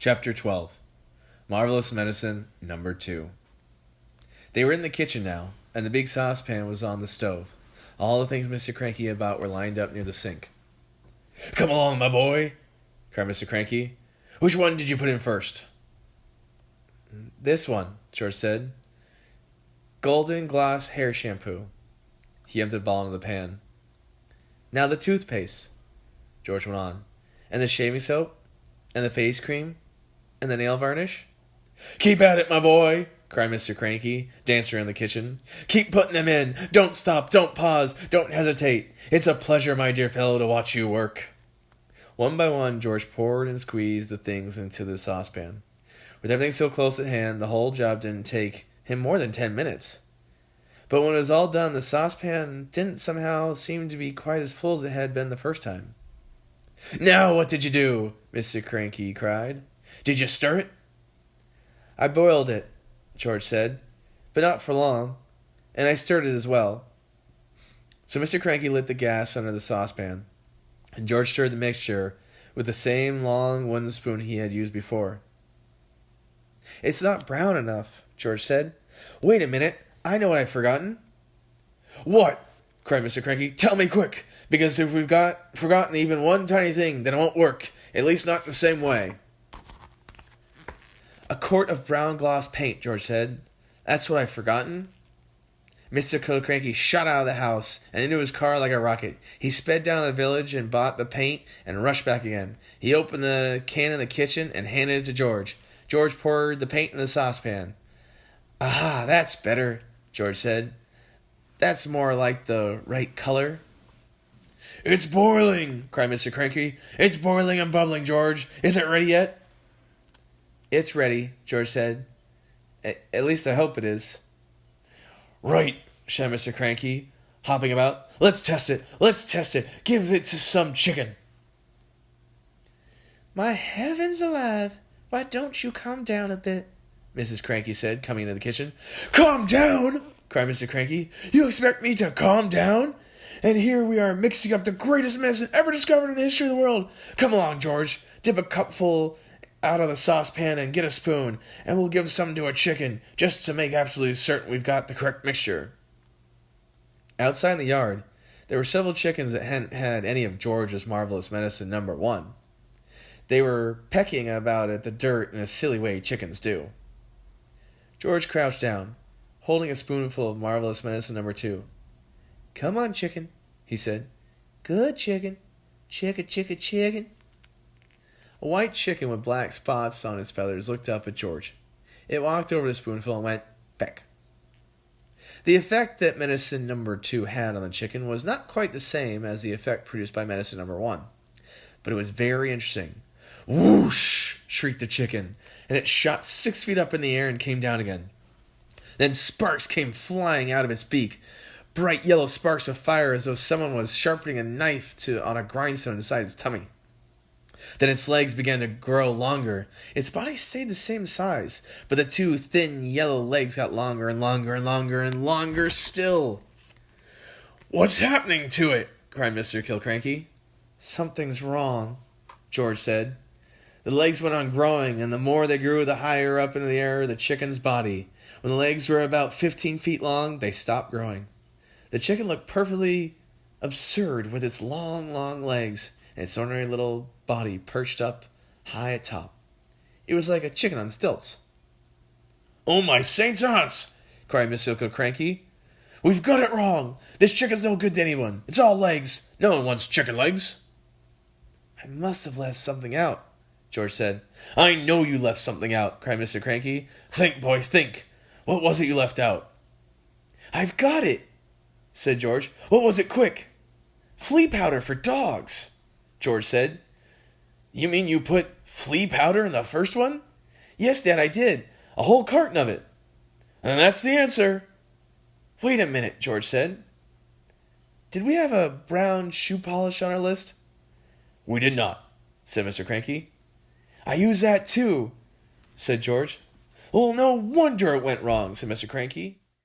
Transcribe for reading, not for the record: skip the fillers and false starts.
Chapter 12. Marvelous Medicine Number 2. They were in the kitchen now, and the big saucepan was on the stove. All the things Mr. Cranky about were lined up near the sink. "Come along, my boy," cried Mr. Cranky. "Which one did you put in first?" "This one," George said. "Golden Gloss Hair Shampoo." He emptied the ball into the pan. "Now the toothpaste," George went on. "And the shaving soap, and the face cream, and the nail varnish." "Keep at it, my boy," cried Mr. Cranky, dancing around the kitchen. "Keep putting them in. Don't stop, don't pause, don't hesitate. It's a pleasure, my dear fellow, to watch you work." One by one, George poured and squeezed the things into the saucepan. With everything so close at hand, the whole job didn't take him more than 10 minutes. But when it was all done, the saucepan didn't somehow seem to be quite as full as it had been the first time. "Now what did you do?" Mr. Cranky cried. "Did you stir it?" "I boiled it," George said, "but not for long, and I stirred it as well." So Mr. Cranky lit the gas under the saucepan, and George stirred the mixture with the same long wooden spoon he had used before. "It's not brown enough," George said. "Wait a minute, I know what I've forgotten." "What?" cried Mr. Cranky. "Tell me quick, because if we've forgotten even one tiny thing, then it won't work, at least not the same way." "A quart of brown gloss paint," George said. "That's what I've forgotten." Mr. Cranky shot out of the house and into his car like a rocket. He sped down to the village and bought the paint and rushed back again. He opened the can in the kitchen and handed it to George. George poured the paint in the saucepan. "Aha, that's better," George said. "That's more like the right color." "It's boiling!" cried Mr. Cranky. "It's boiling and bubbling, George. Is it ready yet?" "It's ready," George said. At least I hope it is." "Right," shouted Mr. Cranky, hopping about. "Let's test it. Let's test it. Give it to some chicken." "My heavens alive, why don't you calm down a bit?" Mrs. Cranky said, coming into the kitchen. "Calm down!" cried Mr. Cranky. "You expect me to calm down? And here we are mixing up the greatest medicine ever discovered in the history of the world. Come along, George. Dip a cupful out of the saucepan and get a spoon, and we'll give some to a chicken, just to make absolutely certain we've got the correct mixture." Outside in the yard, there were several chickens that hadn't had any of George's marvelous medicine number 1. They were pecking about at the dirt in a silly way chickens do. George crouched down, holding a spoonful of marvelous medicine number 2. "Come on, chicken," he said. "Good chicken. Chicka, chicka, chicken." A white chicken with black spots on its feathers looked up at George. It walked over the spoonful and went peck. The effect that medicine number 2 had on the chicken was not quite the same as the effect produced by medicine number 1, but it was very interesting. "Whoosh!" shrieked the chicken, and it shot 6 feet up in the air and came down again. Then sparks came flying out of its beak, bright yellow sparks of fire as though someone was sharpening a knife on a grindstone inside its tummy. Then its legs began to grow longer. Its body stayed the same size, but the 2 thin yellow legs got longer and longer and longer and longer still. "What's happening to it?" cried Mr. Kilcranky. "Something's wrong," George said. The legs went on growing, and the more they grew, the higher up in the air the chicken's body. When the legs were about 15 feet long, they stopped growing. The chicken looked perfectly absurd with its long, long legs and its ordinary little body perched up high at top. It was like a chicken on stilts. "Oh, my saints' aunts!" cried Mr. Cranky. "We've got it wrong. This chicken's no good to anyone. It's all legs. No one wants chicken legs." "I must have left something out," George said. "I know you left something out," cried Mr. Cranky. "Think, boy, think. What was it you left out?" "I've got it," said George. "What was it, quick?" "Flea powder for dogs," George said. "You mean you put flea powder in the first one?" "Yes, Dad, I did. A whole carton of it." "And that's the answer." "Wait a minute," George said. "Did we have a brown shoe polish on our list?" "We did not," said Mr. Cranky. "I used that too," said George. "Well, no wonder it went wrong," said Mr. Cranky.